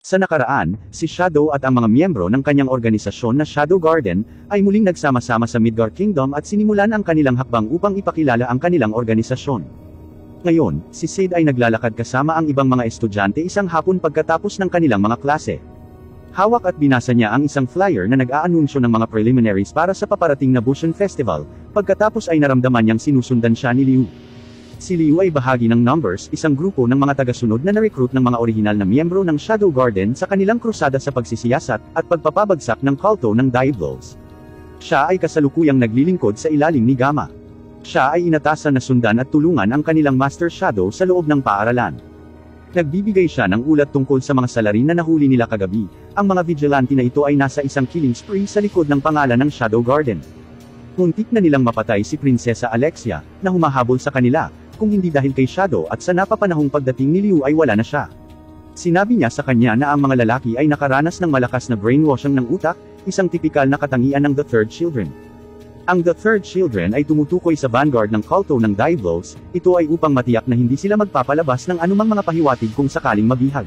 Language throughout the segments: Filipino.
Sa nakaraan, si Shadow at ang mga miyembro ng kanyang organisasyon na Shadow Garden, ay muling nagsama-sama sa Midgar Kingdom at sinimulan ang kanilang hakbang upang ipakilala ang kanilang organisasyon. Ngayon, si Sid ay naglalakad kasama ang ibang mga estudyante isang hapon pagkatapos ng kanilang mga klase. Hawak at binasa niya ang isang flyer na nag-aanunsyo ng mga preliminaries para sa paparating na Bushan Festival, pagkatapos ay naramdaman niyang sinusundan siya ni Liu. Si Liu ay bahagi ng Numbers, isang grupo ng mga tagasunod na na-recruit ng mga orihinal na miyembro ng Shadow Garden sa kanilang krusada sa pagsisiyasat at pagpapabagsak ng kulto ng Diablos. Siya ay kasalukuyang naglilingkod sa ilalim ni Gamma. Siya ay inatasan na sundan at tulungan ang kanilang Master Shadow sa loob ng paaralan. Nagbibigay siya ng ulat tungkol sa mga salarin na nahuli nila kagabi. Ang mga vigilante na ito ay nasa isang killing spree sa likod ng pangalan ng Shadow Garden. Muntik na nilang mapatay si Prinsesa Alexia, na humahabol sa kanila, kung hindi dahil kay Shadow at sa napapanahong pagdating ni Liu ay wala na siya. Sinabi niya sa kanya na ang mga lalaki ay nakaranas ng malakas na brainwashing ng utak, isang tipikal na katangian ng The Third Children. Ang The Third Children ay tumutukoy sa vanguard ng kulto ng Diablos, ito ay upang matiyak na hindi sila magpapalabas ng anumang mga pahiwatig kung sakaling mabihag.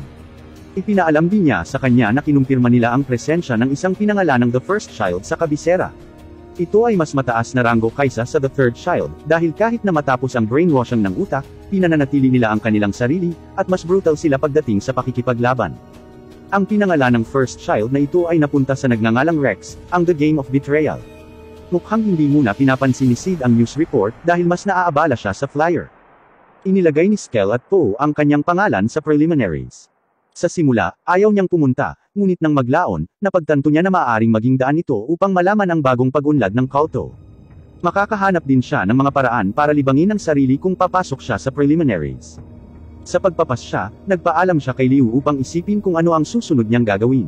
Ipinaalam din niya sa kanya na kinumpirma nila ang presensya ng isang pinangalanang The First Child sa kabisera. Ito ay mas mataas na ranggo kaysa sa The Third Child, dahil kahit na matapos ang brainwashing ng utak, pinananatili nila ang kanilang sarili, at mas brutal sila pagdating sa pakikipaglaban. Ang pinangalanang First Child na ito ay napunta sa nagngangalang Rex, ang The Game of Betrayal. Mukhang hindi muna pinapansin ni Sid ang news report dahil mas naaabala siya sa flyer. Inilagay ni Skell at Poe ang kanyang pangalan sa preliminaries. Sa simula, ayaw niyang pumunta, ngunit nang maglaon, napagtanto niya na maaaring maging daan ito upang malaman ang bagong pag-unlad ng kulto. Makakahanap din siya ng mga paraan para libangin ang sarili kung papasok siya sa preliminaries. Sa pagpapasya, nagpaalam siya kay Liu upang isipin kung ano ang susunod niyang gagawin.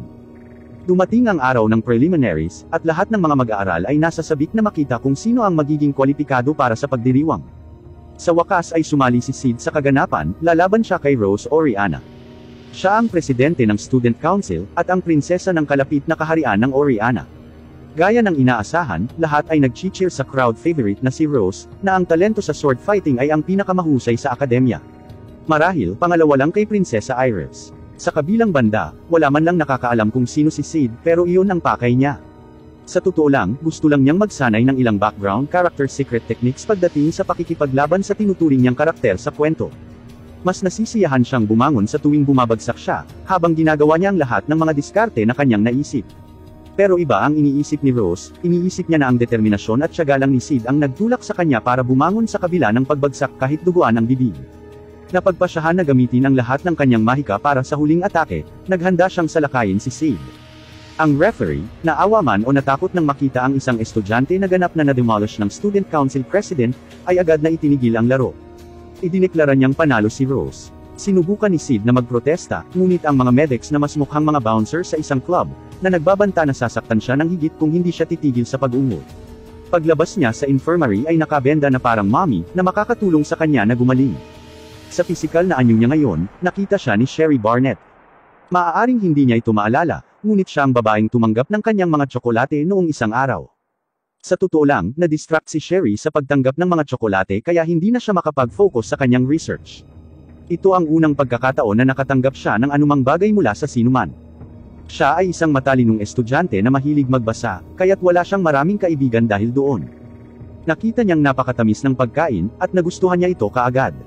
Dumating ang araw ng preliminaries, at lahat ng mga mag-aaral ay nasa sabik na makita kung sino ang magiging kwalipikado para sa pagdiriwang. Sa wakas ay sumali si Sid sa kaganapan, lalaban siya kay Rose Oriana. Siya ang presidente ng Student Council, at ang prinsesa ng kalapit na kaharian ng Oriana. Gaya ng inaasahan, lahat ay nag-cheer sa crowd favorite na si Rose, na ang talento sa sword fighting ay ang pinakamahusay sa akademya. Marahil, pangalawa lang kay Prinsesa Iris. Sa kabilang banda, wala man lang nakakaalam kung sino si Sid, pero iyon ang pakay niya. Sa totoo lang, gusto lang niyang magsanay ng ilang background character secret techniques pagdating sa pakikipaglaban sa tinuturing niyang karakter sa kwento. Mas nasisiyahan siyang bumangon sa tuwing bumabagsak siya, habang ginagawa niya ang lahat ng mga diskarte na kanyang naisip. Pero iba ang iniisip ni Rose, iniisip niya na ang determinasyon at tiyaga lang ni Sid ang nagtulak sa kanya para bumangon sa kabila ng pagbagsak kahit duguan ang bibig. Napagpasyahan na gamitin ang lahat ng kanyang mahika para sa huling atake, naghanda siyang salakayin si Sid. Ang referee, naawa man o natakot nang makita ang isang estudyante na ganap na na-demolish ng Student Council President, ay agad na itinigil ang laro. Idineklara niyang panalo si Rose. Sinubukan ni Sid na magprotesta, ngunit ang mga medics na mas mukhang mga bouncer sa isang club, na nagbabanta na sasaktan siya ng higit kung hindi siya titigil sa pag-ungol. Paglabas niya sa infirmary ay nakabenda na parang mommy, na makakatulong sa kanya na gumaling. Sa pisikal na anyo niya ngayon, nakita siya ni Sherry Barnett. Maaaring hindi niya ito maalala, ngunit siya ang babaeng tumanggap ng kanyang mga tsokolate noong isang araw. Sa totoo lang, na-distract si Sherry sa pagtanggap ng mga tsokolate kaya hindi na siya makapag-focus sa kanyang research. Ito ang unang pagkakataon na nakatanggap siya ng anumang bagay mula sa sinuman. Siya ay isang matalinong estudyante na mahilig magbasa, kaya't wala siyang maraming kaibigan dahil doon. Nakita niyang napakatamis ng pagkain, at nagustuhan niya ito kaagad.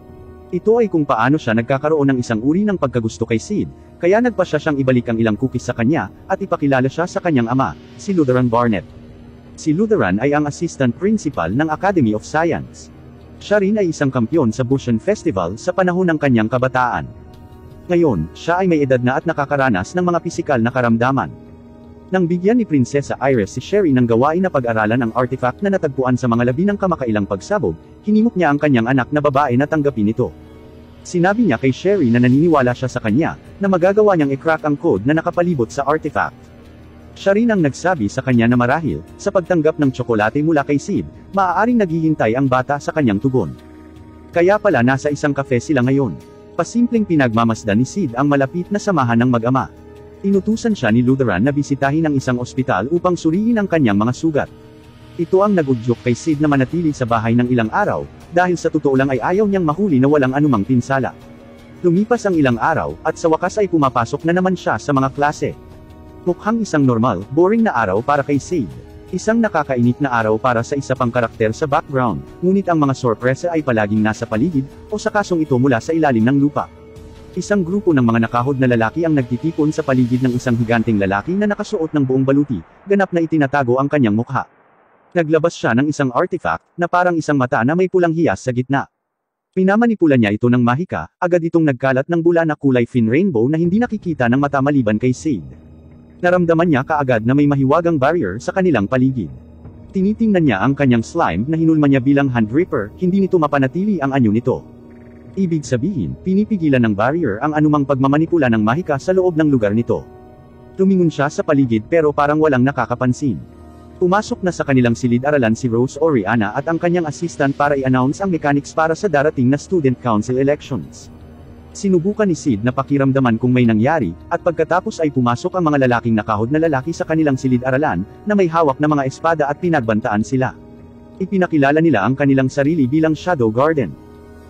Ito ay kung paano siya nagkakaroon ng isang uri ng pagkagusto kay Sid, kaya nagpasya siyang ibalik ang ilang cookies sa kanya, at ipakilala siya sa kanyang ama, si Lutheran Barnett. Si Lutheran ay ang assistant principal ng Academy of Science. Siya rin ay isang kampyon sa Bushan Festival sa panahon ng kanyang kabataan. Ngayon, siya ay may edad na at nakakaranas ng mga pisikal na karamdaman. Nang bigyan ni Prinsesa Iris si Sherry ng gawain na pag-aralan ang artifact na natagpuan sa mga labi ng kamakailang pagsabog, hinimok niya ang kanyang anak na babae na tanggapin ito. Sinabi niya kay Sherry na naniniwala siya sa kanya, na magagawa niyang i-crack ang code na nakapalibot sa artifact. Siya rin ang nagsabi sa kanya na marahil, sa pagtanggap ng tsokolate mula kay Sid, maaaring naghihintay ang bata sa kanyang tugon. Kaya pala nasa isang kafe sila ngayon. Pasimpleng pinagmamasdan ni Sid ang malapit na samahan ng mag-ama. Inutusan siya ni Lutheran na bisitahin ang isang ospital upang suriin ang kanyang mga sugat. Ito ang nagudyok kay Sid na manatili sa bahay ng ilang araw, dahil sa totoo lang ay ayaw niyang mahuli na walang anumang pinsala. Lumipas ang ilang araw, at sa wakas ay pumapasok na naman siya sa mga klase. Mukhang isang normal, boring na araw para kay Sid. Isang nakakainit na araw para sa isa pang karakter sa background, ngunit ang mga sorpresa ay palaging nasa paligid, o sa kasong ito mula sa ilalim ng lupa. Isang grupo ng mga nakahod na lalaki ang nagtitipon sa paligid ng isang higanteng lalaki na nakasuot ng buong baluti, ganap na itinatago ang kanyang mukha. Naglabas siya ng isang artifact, na parang isang mata na may pulang hiyas sa gitna. Pinamanipula niya ito ng mahika, agad itong nagkalat ng bula na kulay fin rainbow na hindi nakikita ng mata maliban kay Sid. Naramdaman niya kaagad na may mahiwagang barrier sa kanilang paligid. Tinitingnan niya ang kanyang slime na hinulma niya bilang hand ripper, hindi nito mapanatili ang anyo nito. Ibig sabihin, pinipigilan ng barrier ang anumang pagmamanipula ng mahika sa loob ng lugar nito. Tumingon siya sa paligid pero parang walang nakakapansin. Pumasok na sa kanilang silid-aralan si Rose Oriana at ang kanyang assistant para i-announce ang mechanics para sa darating na student council elections. Sinubukan ni Sid na pakiramdaman kung may nangyari, at pagkatapos ay pumasok ang mga lalaking nakahod na lalaki sa kanilang silid-aralan, na may hawak na mga espada at pinagbantaan sila. Ipinakilala nila ang kanilang sarili bilang Shadow Garden.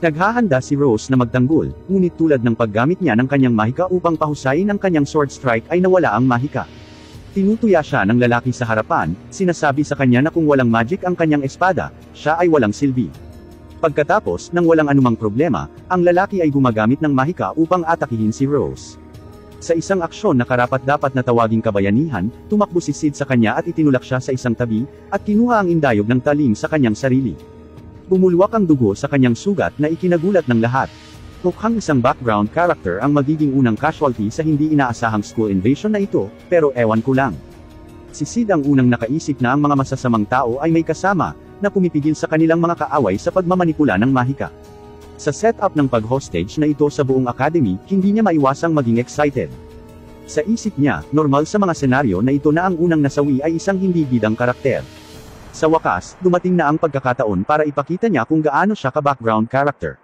Naghahanda si Rose na magtanggol, ngunit tulad ng paggamit niya ng kanyang mahika upang pahusayin ang kanyang sword strike ay nawala ang mahika. Tinutuya siya ng lalaki sa harapan, sinasabi sa kanya na kung walang magic ang kanyang espada, siya ay walang silbi. Pagkatapos, nang walang anumang problema, ang lalaki ay gumagamit ng mahika upang atakihin si Rose. Sa isang aksyon na karapat-dapat na tawaging kabayanihan, tumakbo si Sid sa kanya at itinulak siya sa isang tabi, at kinuha ang indayog ng talim sa kanyang sarili. Bumulwak ang dugo sa kanyang sugat na ikinagulat ng lahat. Mukhang isang background character ang magiging unang casualty sa hindi inaasahang school invasion na ito, pero ewan ko lang. Si Sid ang unang nakaisip na ang mga masasamang tao ay may kasama, na pumipigil sa kanilang mga kaaway sa pagmamanipula ng mahika. Sa setup ng pag-hostage na ito sa buong academy, hindi niya maiwasang maging excited. Sa isip niya, normal sa mga senaryo na ito na ang unang nasawi ay isang hindi bidang karakter. Sa wakas, dumating na ang pagkakataon para ipakita niya kung gaano siya ka-background character.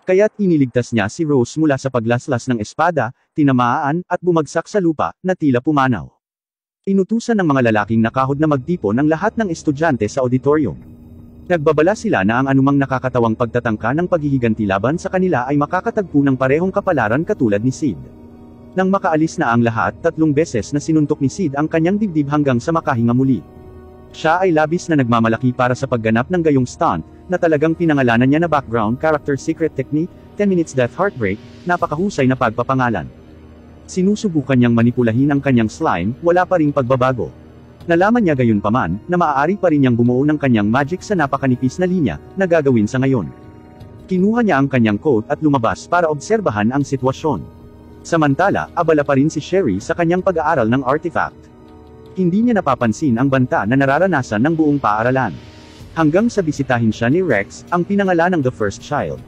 Kaya't iniligtas niya si Rose mula sa paglaslas ng espada, tinamaan, at bumagsak sa lupa, na tila pumanaw. Inutusan ng mga lalaking nakahod na magtipon ang lahat ng estudyante sa auditorium. Nagbabala sila na ang anumang nakakatawang pagtatangka ng paghihiganti laban sa kanila ay makakatagpo ng parehong kapalaran katulad ni Sid. Nang makaalis na ang lahat, 3 beses na sinuntok ni Sid ang kanyang dibdib hanggang sa makahinga muli. Siya ay labis na nagmamalaki para sa pagganap ng gayong stunt, na talagang pinangalanan niya na background character secret technique, 10 minutes death heartbreak, napakahusay na pagpapangalan. Sinusubukan niyang manipulahin ang kanyang slime, wala pa ring pagbabago. Nalaman niya gayon paman, na maaari pa rin niyang bumuo ng kanyang magic sa napakanipis na linya, na gagawin sa ngayon. Kinuha niya ang kanyang coat at lumabas para obserbahan ang sitwasyon. Samantala, abala pa rin si Sherry sa kanyang pag-aaral ng artifact. Hindi niya napapansin ang banta na nararanasan ng buong paaralan. Hanggang sa bisitahin siya ni Rex, ang pinangalan ng The First Child.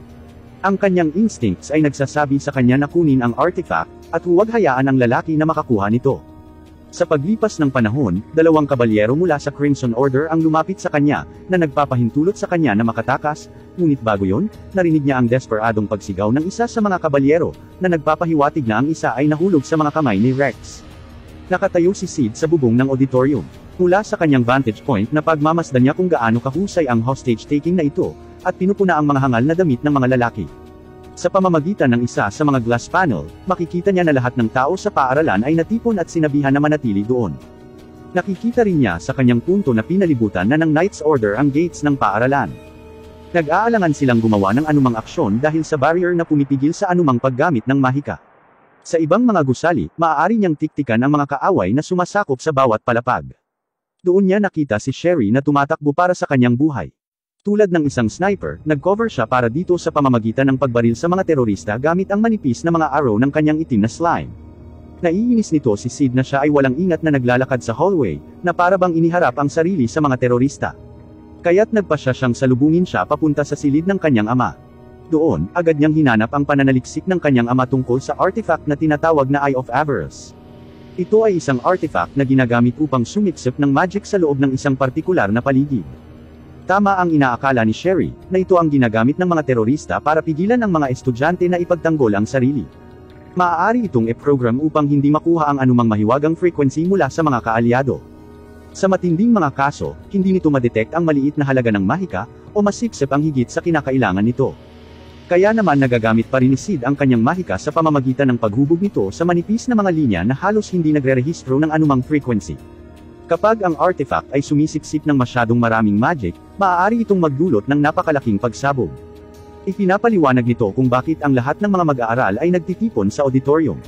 Ang kanyang instincts ay nagsasabi sa kanya na kunin ang artifact, at huwag hayaan ang lalaki na makakuha nito. Sa paglipas ng panahon, 2 kabalyero mula sa Crimson Order ang lumapit sa kanya, na nagpapahintulot sa kanya na makatakas, ngunit bago yon, narinig niya ang desperadong pagsigaw ng isa sa mga kabalyero, na nagpapahiwatig na ang isa ay nahulog sa mga kamay ni Rex. Nakatayo si Sid sa bubong ng auditorium. Mula sa kanyang vantage point na pagmamasdan niya kung gaano kahusay ang hostage-taking na ito, at pinupuna ang mga hangal na damit ng mga lalaki. Sa pamamagitan ng isa sa mga glass panel, makikita niya na lahat ng tao sa paaralan ay natipon at sinabihan na manatili doon. Nakikita rin niya sa kanyang punto na pinalibutan na ng Knight's Order ang gates ng paaralan. Nag-aalangan silang gumawa ng anumang aksyon dahil sa barrier na pumipigil sa anumang paggamit ng mahika. Sa ibang mga gusali, maaari niyang tiktikan ang mga kaaway na sumasakop sa bawat palapag. Doon niya nakita si Sherry na tumatakbo para sa kanyang buhay. Tulad ng isang sniper, nag-cover siya para dito sa pamamagitan ng pagbaril sa mga terorista gamit ang manipis na mga arrow ng kanyang itim na slime. Naiinis nito si Sid na siya ay walang ingat na naglalakad sa hallway, na para bang iniharap ang sarili sa mga terorista. Kaya't nagpasya siyang salubungin siya papunta sa silid ng kanyang ama. Doon, agad niyang hinanap ang pananaliksik ng kanyang ama tungkol sa artifact na tinatawag na Eye of Avarice. Ito ay isang artifact na ginagamit upang sumiksip ng magic sa loob ng isang partikular na paligid. Tama ang inaakala ni Sherry, na ito ang ginagamit ng mga terorista para pigilan ang mga estudyante na ipagtanggol ang sarili. Maaari itong i-program upang hindi makuha ang anumang mahiwagang frequency mula sa mga kaalyado. Sa matinding mga kaso, hindi nito madetect ang maliit na halaga ng mahika, o masiksip ang higit sa kinakailangan nito. Kaya naman nagagamit pa rin ni Sid ang kanyang mahika sa pamamagitan ng paghubog nito sa manipis na mga linya na halos hindi nagre-rehistro ng anumang frequency. Kapag ang artifact ay sumisipsip ng masyadong maraming magic, maaari itong magdulot ng napakalaking pagsabog. Ipinapaliwanag nito kung bakit ang lahat ng mga mag-aaral ay nagtitipon sa auditorium.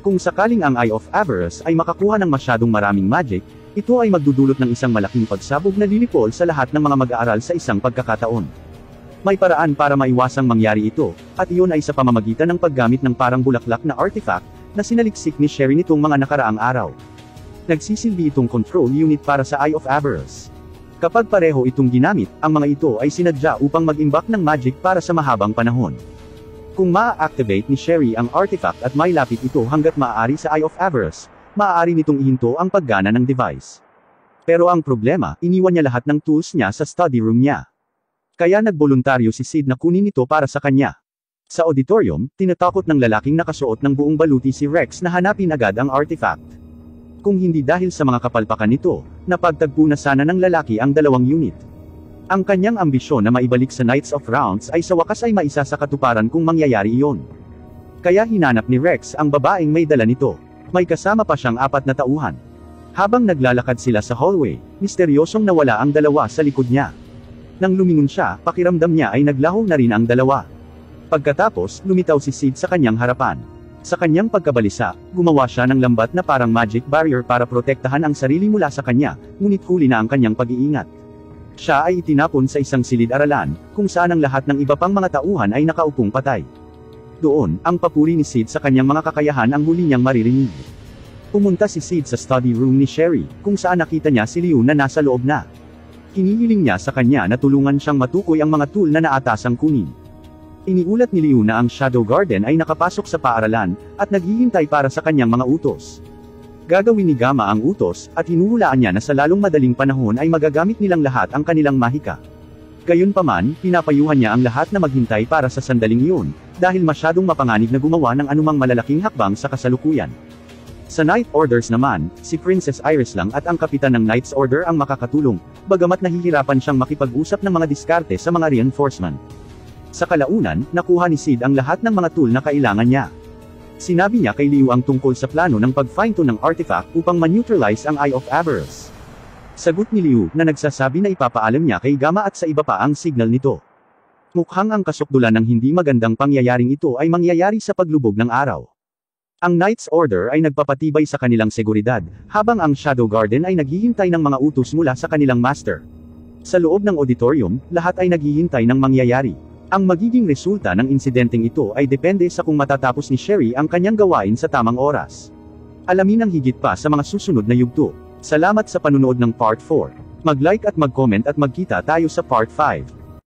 Kung sakaling ang Eye of Averus ay makakuha ng masyadong maraming magic, ito ay magdudulot ng isang malaking pagsabog na lilipol sa lahat ng mga mag-aaral sa isang pagkakataon. May paraan para maiwasang mangyari ito, at iyon ay sa pamamagitan ng paggamit ng parang bulaklak na artifact, na sinaliksik ni Sherry nitong mga nakaraang araw. Nagsisilbi itong control unit para sa Eye of Averus. Kapag pareho itong ginamit, ang mga ito ay sinadya upang mag-imbak ng magic para sa mahabang panahon. Kung ma-activate ni Sherry ang artifact at mailapit ito hanggat maaari sa Eye of Averus, maaari nitong ihinto ang paggana ng device. Pero ang problema, iniwan niya lahat ng tools niya sa study room niya. Kaya nagboluntaryo si Sid na kunin ito para sa kanya. Sa auditorium, tinatakot ng lalaking nakasuot ng buong baluti si Rex na hanapin agad ang artifact. Kung hindi dahil sa mga kapalpakan nito, napagtagpo na sana ng lalaki ang dalawang unit. Ang kanyang ambisyon na maibalik sa Knights of Rounds ay sa wakas ay maisa sa katuparan kung mangyayari iyon. Kaya hinanap ni Rex ang babaeng may dala nito. May kasama pa siyang 4 na tauhan. Habang naglalakad sila sa hallway, misteryosong nawala ang dalawa sa likod niya. Nang lumingon siya, pakiramdam niya ay naglaho na rin ang dalawa. Pagkatapos, lumitaw si Sid sa kanyang harapan. Sa kanyang pagkabalisa, gumawa siya ng lambat na parang magic barrier para protektahan ang sarili mula sa kanya, ngunit huli na ang kanyang pag-iingat. Siya ay itinapon sa isang silid-aralan, kung saan ang lahat ng iba pang mga tauhan ay nakaupong patay. Doon, ang papuri ni Sid sa kanyang mga kakayahan ang huli niyang maririnig. Pumunta si Sid sa study room ni Sherry, kung saan nakita niya si Liu na nasa loob na. Hinihiling niya sa kanya na tulungan siyang matukoy ang mga tool na naatasang kunin. Iniulat ni Liu na ang Shadow Garden ay nakapasok sa paaralan, at naghihintay para sa kanyang mga utos. Gagawin ni Gamma ang utos, at hinuhulaan niya na sa lalong madaling panahon ay magagamit nilang lahat ang kanilang mahika. Gayunpaman, pinapayuhan niya ang lahat na maghintay para sa sandaling iyon, dahil masyadong mapanganib na gumawa ng anumang malalaking hakbang sa kasalukuyan. Sa Knight Orders naman, si Princess Iris lang at ang kapitan ng Knight's Order ang makakatulong, bagamat nahihirapan siyang makipag-usap ng mga diskarte sa mga reinforcement. Sa kalaunan, nakuha ni Sid ang lahat ng mga tool na kailangan niya. Sinabi niya kay Liu ang tungkol sa plano ng pag-fine-tune ng artifact upang ma-neutralize ang Eye of Averus. Sagot ni Liu na nagsasabi na ipapaalam niya kay Gamma at sa iba pa ang signal nito. Mukhang ang kasukdulan ng hindi magandang pangyayaring ito ay mangyayari sa paglubog ng araw. Ang Knight's Order ay nagpapatibay sa kanilang seguridad, habang ang Shadow Garden ay naghihintay ng mga utos mula sa kanilang master. Sa loob ng auditorium, lahat ay naghihintay ng mangyayari. Ang magiging resulta ng insidenteng ito ay depende sa kung matatapos ni Sherry ang kanyang gawain sa tamang oras. Alamin ang higit pa sa mga susunod na yugto. Salamat sa panunood ng Part 4. Mag-like at mag-comment at magkita tayo sa Part 5.